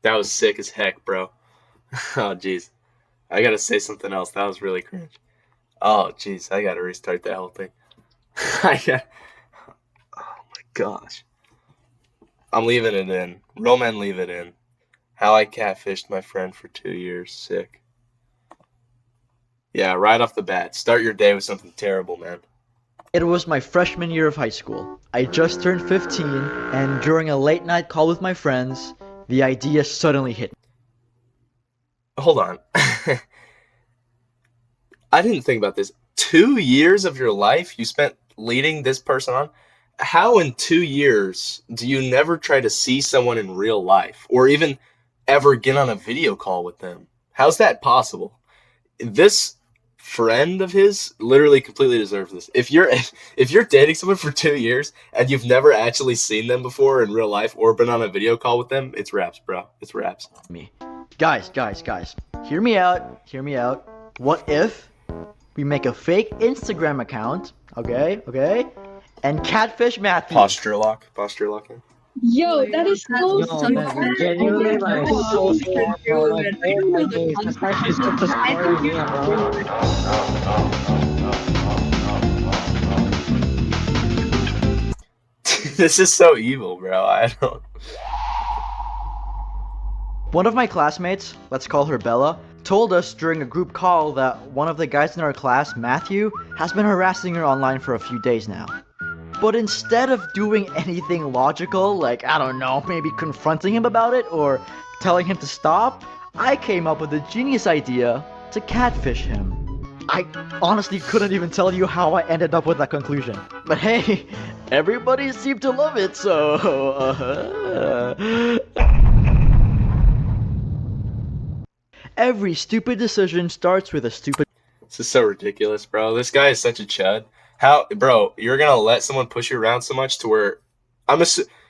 That was sick as heck, bro. Oh, jeez. I gotta say something else. That was really cringe. Oh, jeez. I gotta restart that whole thing. I got. Oh my gosh. I'm leaving it in. Roman, leave it in. How I catfished my friend for 2 years. Sick. Yeah, right off the bat. Start your day with something terrible, man. It was my freshman year of high school. I just turned 15, and during a late night call with my friends, the idea suddenly hit me. Hold on. I didn't think about this. 2 years of your life you spent leading this person on? How in 2 years do you never try to see someone in real life or even ever get on a video call with them? How's that possible? This friend of his literally completely deserves this. If you're dating someone for 2 years and you've never actually seen them before in real life or been on a video call with them, it's raps, bro. It's raps. Guys, hear me out, hear me out. What if we make a fake Instagram account, okay, and catfish Matthew? Posture lock. Posture locking. Yo, that is so Yo, man, genuinely, like, so sad, bro. Like, oh my days, this actually is such a story, man, bro. This is so evil, bro. I don't. One of my classmates, let's call her Bella, told us during a group call that one of the guys in our class, Matthew, has been harassing her online for a few days now. But instead of doing anything logical, like, I don't know, maybe confronting him about it or telling him to stop, I came up with a genius idea to catfish him. I honestly couldn't even tell you how I ended up with that conclusion. But hey, everybody seemed to love it, so... Every stupid decision starts with a stupid... This is so ridiculous, bro. This guy is such a chud. How, bro? You're gonna let someone push you around so much to where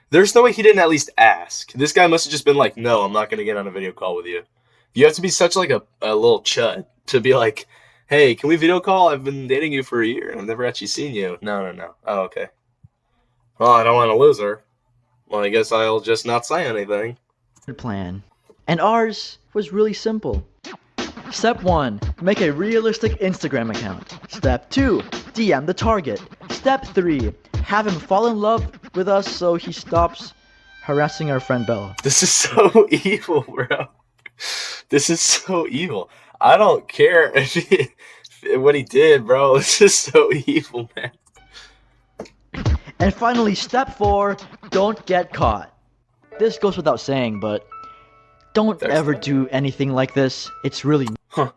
there's no way he didn't at least ask. This guy must have just been like, "No, I'm not gonna get on a video call with you." You have to be such like a little chud to be like, "Hey, can we video call? I've been dating you for a year and I've never actually seen you." No. Oh, okay. Well, I don't want to lose her. Well, I guess I'll just not say anything. plan. And ours was really simple. Step 1. Make a realistic Instagram account. Step 2. DM the target. Step 3. Have him fall in love with us so he stops harassing our friend Bella. This is so evil, bro. This is so evil. I don't care what he did, bro. This is so evil, man. And finally, step 4. Don't get caught. This goes without saying, but don't ever do anything like this. It's really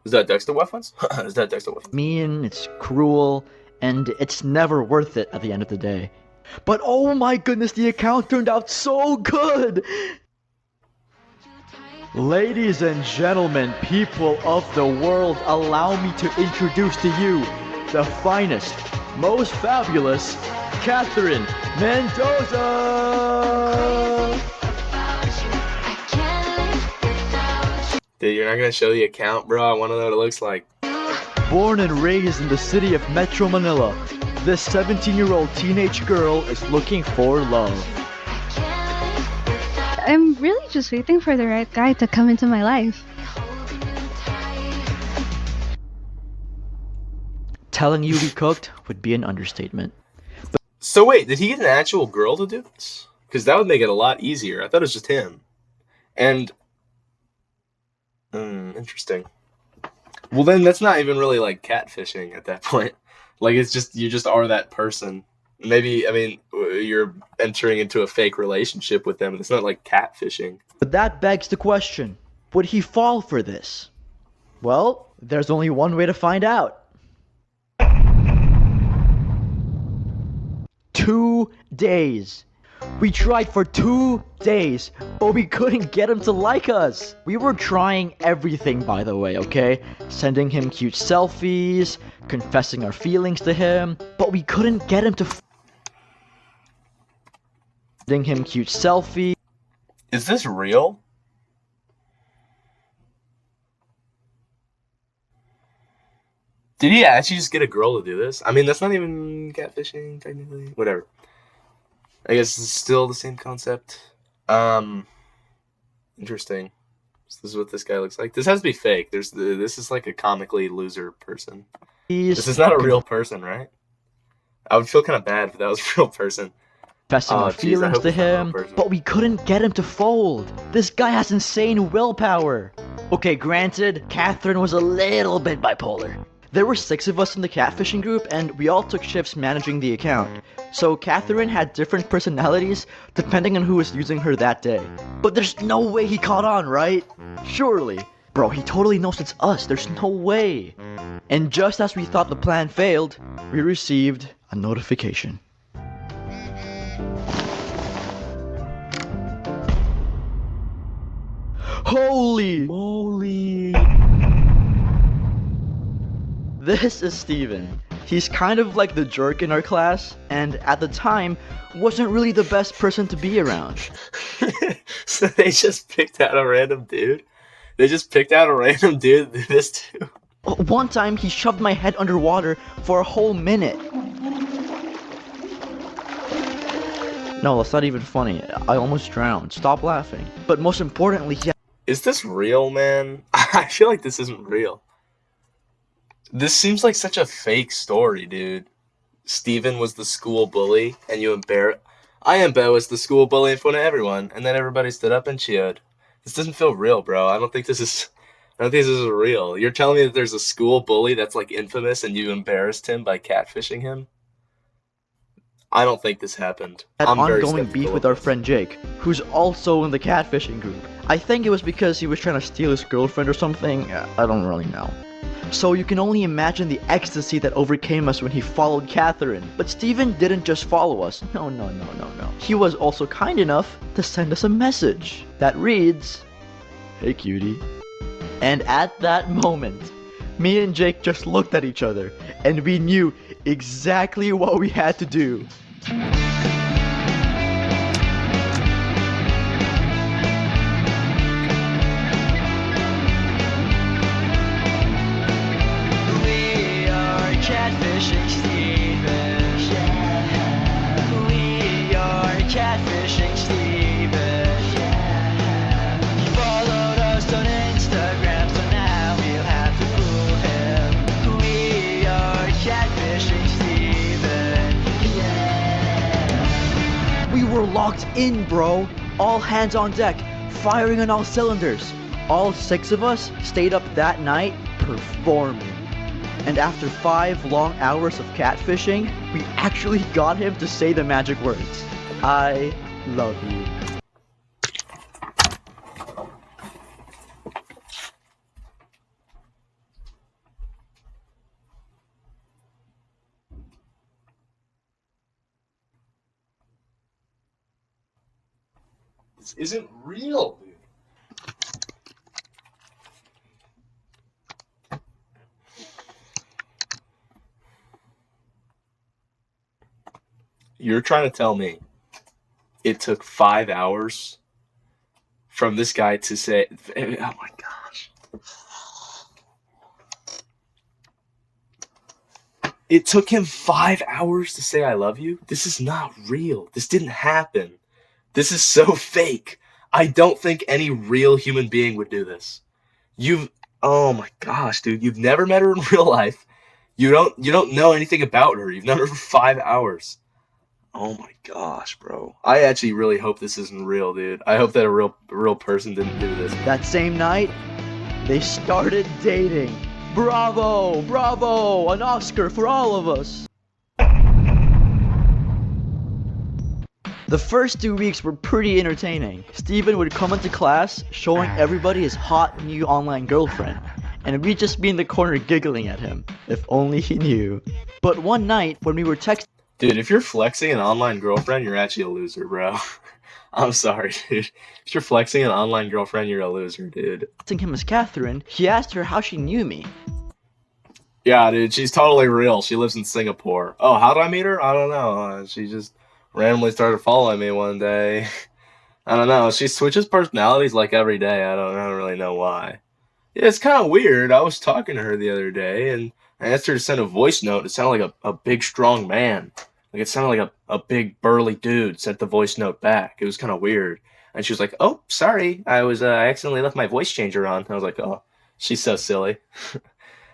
Is that Dexter weapons? Is that Dexter weapons? mean, it's cruel, and it's never worth it at the end of the day. But oh my goodness, the account turned out so good! Ladies and gentlemen, people of the world, allow me to introduce to you the finest, most fabulous, Catherine Mendoza! Dude, you're not gonna show the account, bro? I want to know what it looks like. Born and raised in the city of Metro Manila, this 17-year-old teenage girl is looking for love. I'm really just waiting for the right guy to come into my life. Telling you we cooked would be an understatement. So wait, did he get an actual girl to do this? Because that would make it a lot easier. I thought it was just him. And interesting. Well, then that's not even really like catfishing at that point. Like it's just you just are that person. Maybe, I mean, you're entering into a fake relationship with them. It's not like catfishing. But that begs the question, would he fall for this? Well, there's only one way to find out. 2 days. We tried for 2 days, but we couldn't get him to like us. We were trying everything, by the way, okay? Sending him cute selfies, confessing our feelings to him, but we couldn't get him to sending him cute selfies. Is this real? Did he actually just get a girl to do this? I mean, that's not even catfishing, technically. Whatever. I guess it's still the same concept. Interesting. So this is what this guy looks like. This has to be fake. This is like a comically loser person. This is not a real person, right? I would feel kind of bad if that was a real person. confessing our Oh, jeez, I feelings hope to it's not a real him, person. but we couldn't get him to fold. This guy has insane willpower. Okay, granted, Catherine was a little bit bipolar. There were 6 of us in the catfishing group, and we all took shifts managing the account. So Catherine had different personalities depending on who was using her that day. But there's no way he caught on, right? Surely. Bro, he totally knows it's us. There's no way. And just as we thought the plan failed, we received a notification. Holy moly! This is Steven. He's kind of like the jerk in our class, and at the time, wasn't really the best person to be around. So they just picked out a random dude? They just picked out a random dude to do this to? One time, he shoved my head underwater for a whole minute. No, that's not even funny. I almost drowned. Stop laughing. But most importantly, he Is this real, man? I feel like this isn't real. This seems like such a fake story, dude. Steven was the school bully, and I embarrassed the school bully in front of everyone, and then everybody stood up and cheered. This doesn't feel real, bro. I don't think this is real. You're telling me that there's a school bully that's like infamous, and you embarrassed him by catfishing him? I don't think this happened. had I'm very ongoing skeptical beef of with our this. friend Jake, who's also in the catfishing group. I think it was because he was trying to steal his girlfriend or something. I don't really know. So you can only imagine the ecstasy that overcame us when he followed Catherine. But Steven didn't just follow us. No. He was also kind enough to send us a message that reads, "Hey cutie." And at that moment, me and Jake just looked at each other, and we knew exactly what we had to do. We are catfishing Steven. We are catfishing Steven. He followed us on Instagram, so now we'll have to fool him. We are catfishing Steven. We were locked in, bro. All hands on deck, firing on all cylinders. All 6 of us stayed up that night performing. And after 5 long hours of catfishing, we actually got him to say the magic words. I love you. This isn't real, dude. You're trying to tell me it took 5 hours from this guy to say, oh my gosh. It took him 5 hours to say I love you? This is not real. This didn't happen. This is so fake. I don't think any real human being would do this. Oh my gosh, dude. You've never met her in real life. You don't know anything about her. You've known her for 5 hours. Oh my gosh, bro. I actually really hope this isn't real, dude. I hope that a real person didn't do this. That same night, they started dating. Bravo! Bravo! An Oscar for all of us! The first 2 weeks were pretty entertaining. Steven would come into class showing everybody his hot new online girlfriend, and we'd just be in the corner giggling at him. If only he knew. But one night, when we were texting Dude, if you're flexing an online girlfriend, you're actually a loser, bro. I'm sorry, dude. If you're flexing an online girlfriend, you're a loser, dude. him as Catherine, he asked her how she knew me. Yeah, dude, she's totally real. She lives in Singapore. Oh, how did I meet her? I don't know. She just randomly started following me one day. I don't know. She switches personalities like every day. I don't really know why. Yeah, it's kind of weird. I was talking to her the other day, and I asked her to send a voice note. It sounded like a big, strong man. Like it sounded like a big burly dude sent the voice note back. It was kind of weird. And she was like, "Oh, sorry, I accidentally left my voice changer on." I was like, "Oh, she's so silly."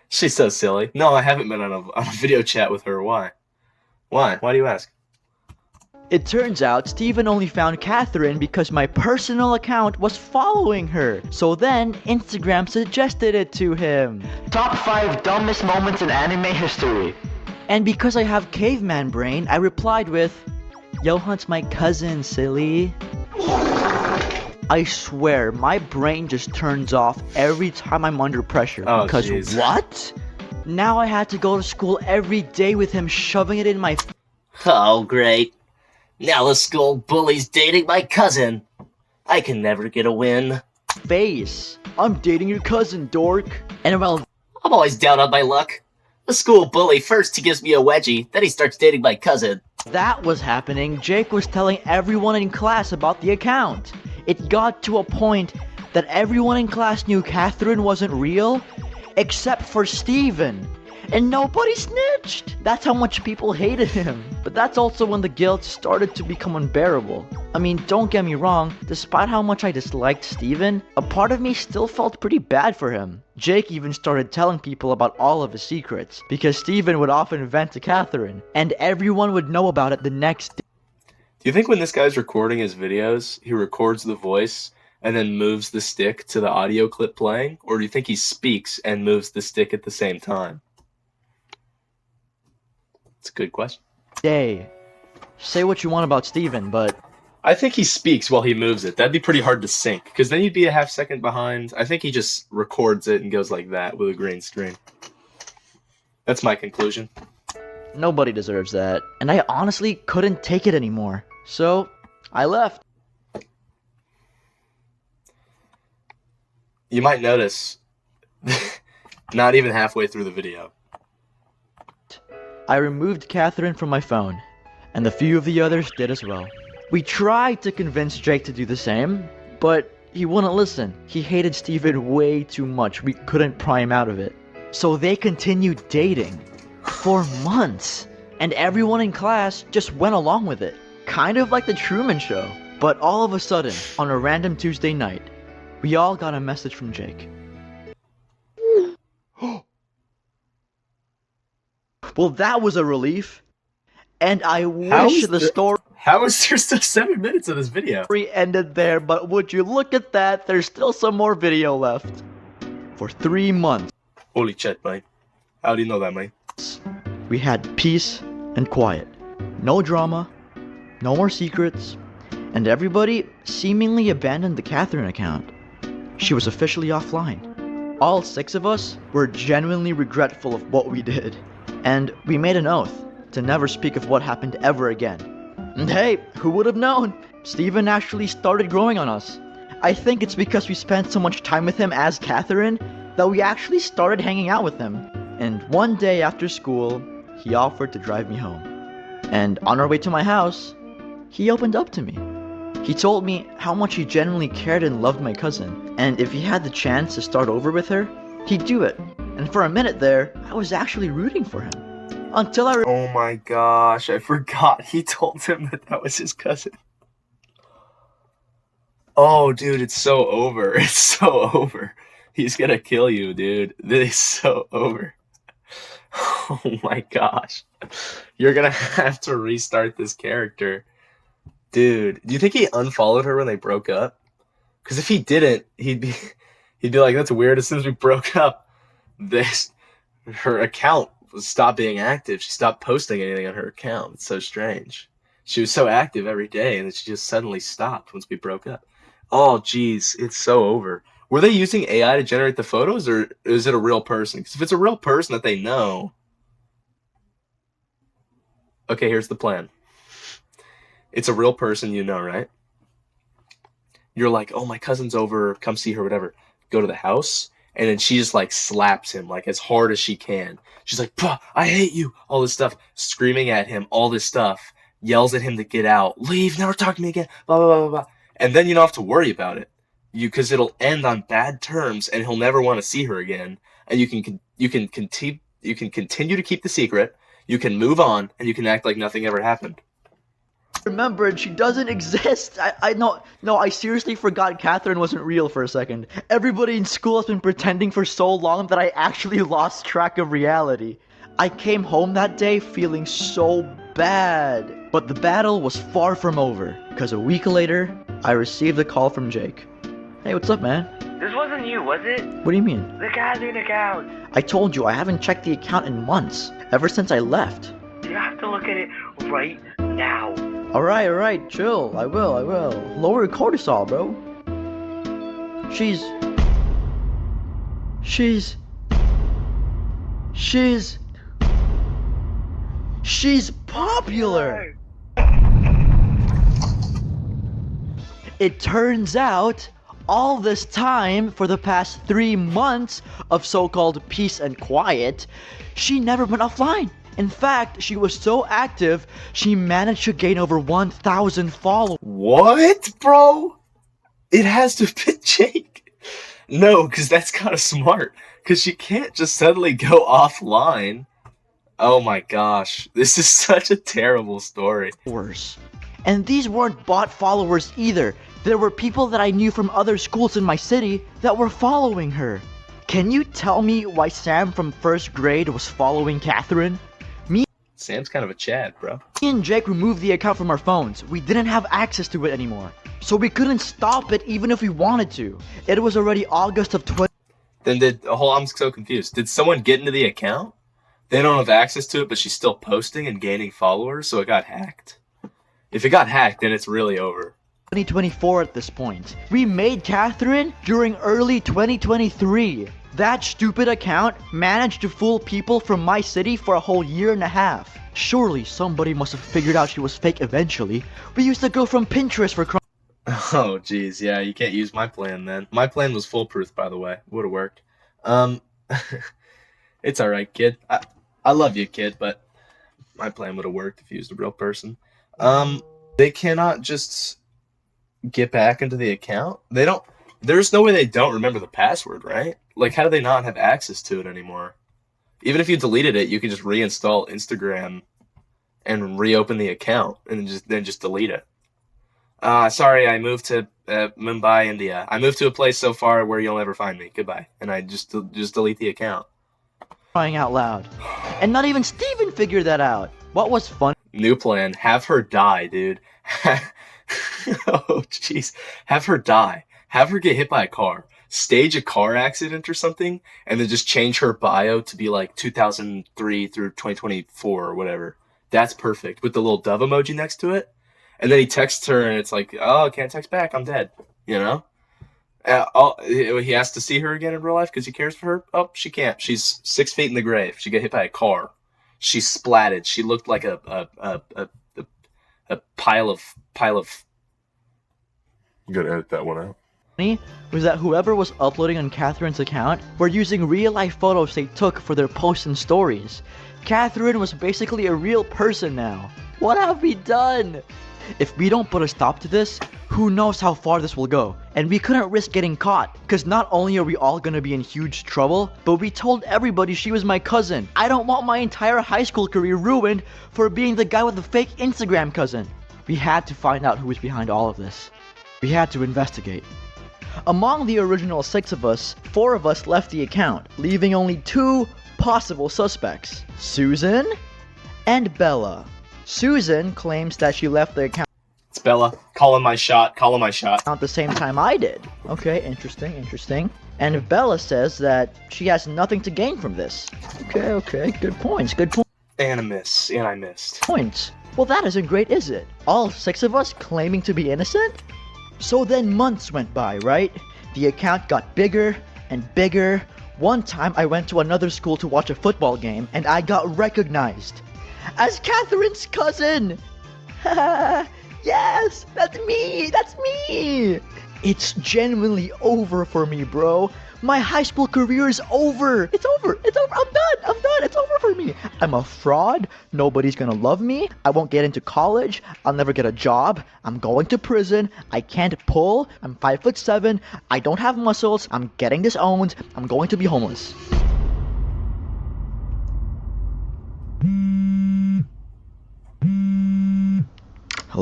She's so silly. No, I haven't been on a video chat with her. Why? Why? Why do you ask? It turns out Steven only found Catherine because my personal account was following her. So then, Instagram suggested it to him. Top 5 dumbest moments in anime history. And because I have caveman brain, I replied with, "Yo, Hunt's my cousin, silly." I swear, my brain just turns off every time I'm under pressure. Oh, because geez. what? Now I had to go to school every day with him shoving it in my Oh, great. Now the school bully's dating my cousin. I can never get a win. face. "I'm dating your cousin, dork." And well, I'm always down on my luck. The school bully, first he gives me a wedgie, then he starts dating my cousin. that was happening, Jake was telling everyone in class about the account. It got to a point that everyone in class knew Catherine wasn't real, except for Steven. And nobody snitched! That's how much people hated him. But that's also when the guilt started to become unbearable. I mean, don't get me wrong, despite how much I disliked Steven, a part of me still felt pretty bad for him. Jake even started telling people about all of his secrets, because Steven would often vent to Catherine, and everyone would know about it the next day. Do you think when this guy's recording his videos, he records the voice and then moves the stick to the audio clip playing? Or do you think he speaks and moves the stick at the same time? It's a good question. Say what you want about Steven, but I think he speaks while he moves it. That'd be pretty hard to sync, because then you'd be a half second behind. I think he just records it and goes like that with a green screen. That's my conclusion. nobody deserves that. And I honestly couldn't take it anymore. So, I left. You might notice, not even halfway through the video, I removed Catherine from my phone, and a few of the others did as well. We tried to convince Jake to do the same, but he wouldn't listen. He hated Steven way too much. We couldn't pry him out of it. So they continued dating for months, and everyone in class just went along with it. Kind of like the Truman Show. But all of a sudden, on a random Tuesday night, we all got a message from Jake. Well, that was a relief. And I wish the story How is there still 7 minutes of this video? ended there, but would you look at that, there's still some more video left. For 3 months, Holy shit, mate. How do you know that, mate? we had peace and quiet. No drama, no more secrets, and everybody seemingly abandoned the Catherine account. She was officially offline. All 6 of us were genuinely regretful of what we did, and we made an oath to never speak of what happened ever again. And hey, who would have known? Steven actually started growing on us. I think it's because we spent so much time with him as Catherine that we actually started hanging out with him. And one day after school, he offered to drive me home. And on our way to my house, he opened up to me. He told me how much he genuinely cared and loved my cousin, and if he had the chance to start over with her, he'd do it. And for a minute there, I was actually rooting for him. Until I Oh my gosh, I forgot he told him that was his cousin. Oh, dude, it's so over. It's so over. He's gonna kill you, dude. This is so over. Oh my gosh. You're gonna have to restart this character. Dude, do you think he unfollowed her when they broke up? Because if he didn't, he'd be like, "That's weird. As soon as we broke up, her account stopped being active. She stopped posting anything on her account. It's so strange. She was so active every day, and then she just suddenly stopped once we broke up." Oh, geez, it's so over. Were they using AI to generate the photos, or is it a real person? Because if it's a real person that they know... Okay, here's the plan. It's a real person you know, right? You're like, "Oh, my cousin's over, come see her," whatever. Go to the house, and then she just like slaps him like as hard as she can. She's like, "Puh, I hate you," all this stuff, screaming at him, all this stuff, yells at him to get out, "Leave, never talk to me again," blah, blah, blah, blah, blah. And then you don't have to worry about it. Because it'll end on bad terms, and he'll never want to see her again. And you can continue to keep the secret, You can move on, and you can act like nothing ever happened. Remembered she doesn't exist. I no, I seriously forgot Catherine wasn't real for a second. Everybody in school has been pretending for so long that I actually lost track of reality. I came home that day feeling so bad. But the battle was far from over, because a week later, I received a call from Jake. Hey, what's up, man? This wasn't you, was it? What do you mean? The Catherine account. I told you I haven't checked the account in months, ever since I left. You have to look at it right now. Alright, chill. I will. Lower your cortisol, bro. She's popular! It turns out, all this time, for the past 3 months of so-called peace and quiet, she never went offline. In fact, she was so active, she managed to gain over 1,000 followers. What, bro? It has to be Jake. No, because that's kind of smart. Because she can't just suddenly go offline. Oh my gosh. This is such a terrible story. And these weren't bot followers either. There were people that I knew from other schools in my city that were following her. Can you tell me why Sam from first grade was following Catherine? Sam's kind of a Chad, bro. Me and Jake removed the account from our phones. We didn't have access to it anymore. So we couldn't stop it even if we wanted to. It was already August of 20... I'm so confused. Did someone get into the account? They don't have access to it, but she's still posting and gaining followers, so it got hacked? If it got hacked, then it's really over. 2024 at this point. We made Catherine during early 2023. That stupid account managed to fool people from my city for a whole year and a half. Surely somebody must have figured out she was fake eventually. We used to go from Pinterest for crime. Oh, geez, yeah, you can't use my plan then. My plan was foolproof, by the way. Would have worked. It's alright, kid. I love you, kid, but my plan would have worked if you used a real person. They cannot just get back into the account? There's no way they don't remember the password, right? Like, how do they not have access to it anymore? Even if you deleted it, you can just reinstall Instagram and reopen the account and then just delete it. Sorry, I moved to Mumbai, India. I moved to a place so far where you'll never find me. Goodbye. And I just delete the account. Crying out loud. And not even Steven figured that out. What was fun? New plan. Have her die, dude. Oh, jeez. Have her die. Have her get hit by a car. Stage a car accident or something, and then just change her bio to be like 2003 through 2024 or whatever. That's perfect. With the little dove emoji next to it. And then he texts her, and it's like, oh, I can't text back. I'm dead. You know? He has to see her again in real life because he cares for her. Oh, she can't. She's 6 feet in the grave. She got hit by a car. She's splatted. She looked like a pile of. You gotta edit that one out. Was that whoever was uploading on Catherine's account were using real-life photos they took for their posts and stories. Catherine was basically a real person now. What have we done? If we don't put a stop to this, who knows how far this will go. And we couldn't risk getting caught, because not only are we all gonna be in huge trouble, but we told everybody she was my cousin. I don't want my entire high school career ruined for being the guy with the fake Instagram cousin. We had to find out who was behind all of this. We had to investigate. Among the original 6 of us, 4 of us left the account, leaving only 2 possible suspects, Susan and Bella. Susan claims that she left the account. It's Bella. Calling my shot. Calling my shot. At the same time I did. Okay, interesting. And Bella says that she has nothing to gain from this. Okay, good points. And I missed. Points. Well, that isn't great, is it? All 6 of us claiming to be innocent? So then months went by, right? The account got bigger and bigger. One time I went to another school to watch a football game and I got recognized as Catherine's cousin. Yes, that's me. It's genuinely over for me, bro. My high school career is over. It's over. I'm done. It's over for me. I'm a fraud. Nobody's gonna love me. I won't get into college. I'll never get a job. I'm going to prison. I can't pull. I'm 5'7". I don't have muscles. I'm getting disowned. I'm going to be homeless.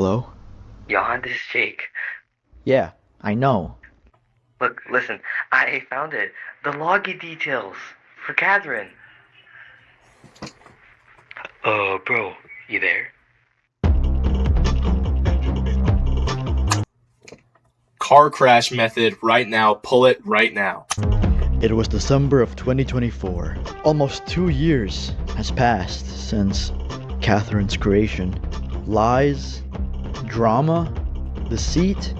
Hello? Johan, this is Jake. Yeah, I know. Look, listen, I found it. The login details for Catherine. Bro, you there? Car crash method right now. Pull it right now. It was December of 2024. Almost 2 years has passed since Catherine's creation. Lies, drama, deceit.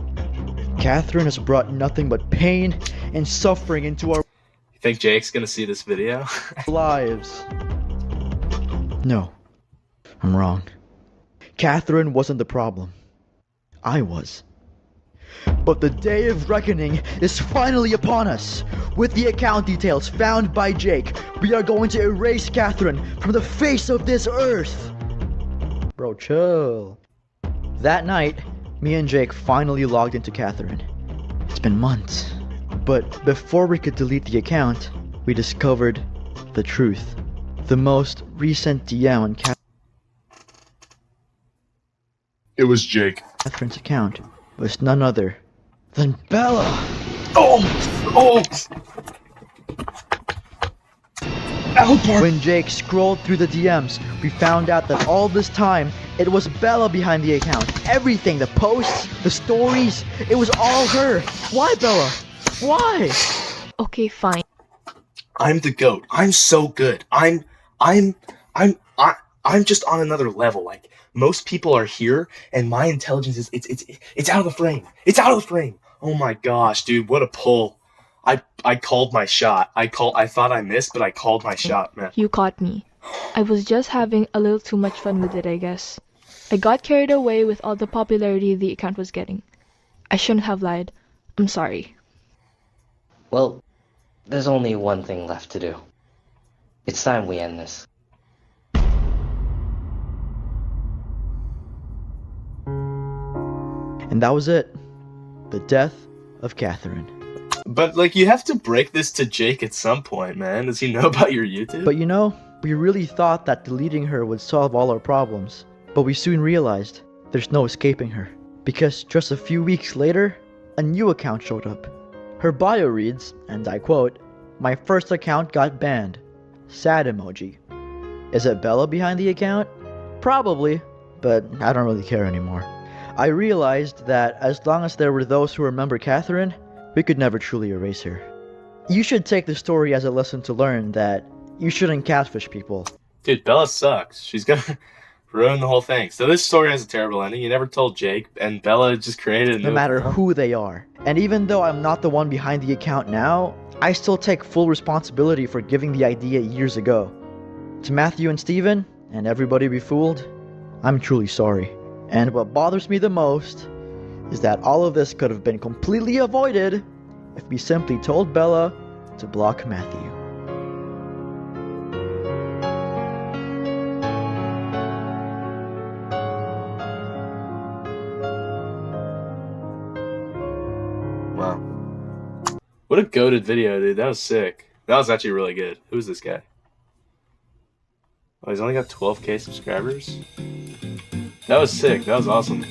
Catherine has brought nothing but pain and suffering into our You think Jake's gonna see this video? lives. No, I'm wrong. Catherine wasn't the problem. I was. But the day of reckoning is finally upon us. With the account details found by Jake, we are going to erase Catherine from the face of this earth. Bro, chill. That night, me and Jake finally logged into Catherine. It's been months. But before we could delete the account, we discovered the truth. The most recent DM on It was Jake. Catherine's account was none other than Bella. Oh! When Jake scrolled through the DMs, we found out that all this time, it was Bella behind the account. Everything, the posts, the stories, it was all her. Why, Bella? Why? Okay, fine. I'm the GOAT. I'm so good. I'm just on another level. Like, most people are here, and my intelligence is it's out of the frame. It's out of the frame. Oh my gosh, dude, what a pull. I called my shot. I thought I missed, but I called my shot, man. You caught me. I was just having a little too much fun with it, I guess. I got carried away with all the popularity the account was getting. I shouldn't have lied. I'm sorry. Well, there's only one thing left to do. It's time we end this. And that was it. The death of Catherine. But, like, you have to break this to Jake at some point, man. Does he know about your YouTube? But you know, we really thought that deleting her would solve all our problems. But we soon realized there's no escaping her. Because just a few weeks later, a new account showed up. Her bio reads, and I quote, "My first account got banned. Sad emoji." Is it Bella behind the account? Probably, but I don't really care anymore. I realized that as long as there were those who remember Catherine, we could never truly erase her. You should take the story as a lesson to learn that you shouldn't catfish people. Dude, Bella sucks. She's gonna ruin the whole thing. So this story has a terrible ending. You never told Jake, and Bella just created a new No matter account. who they are. And even though I'm not the one behind the account now, I still take full responsibility for giving the idea years ago. To Matthew and Steven, and everybody we fooled, I'm truly sorry. And what bothers me the most is that all of this could have been completely avoided if we simply told Bella to block Matthew. Wow. What a goated video, dude. That was sick. That was actually really good. Who's this guy? Oh, he's only got 12K subscribers? That was sick. That was awesome.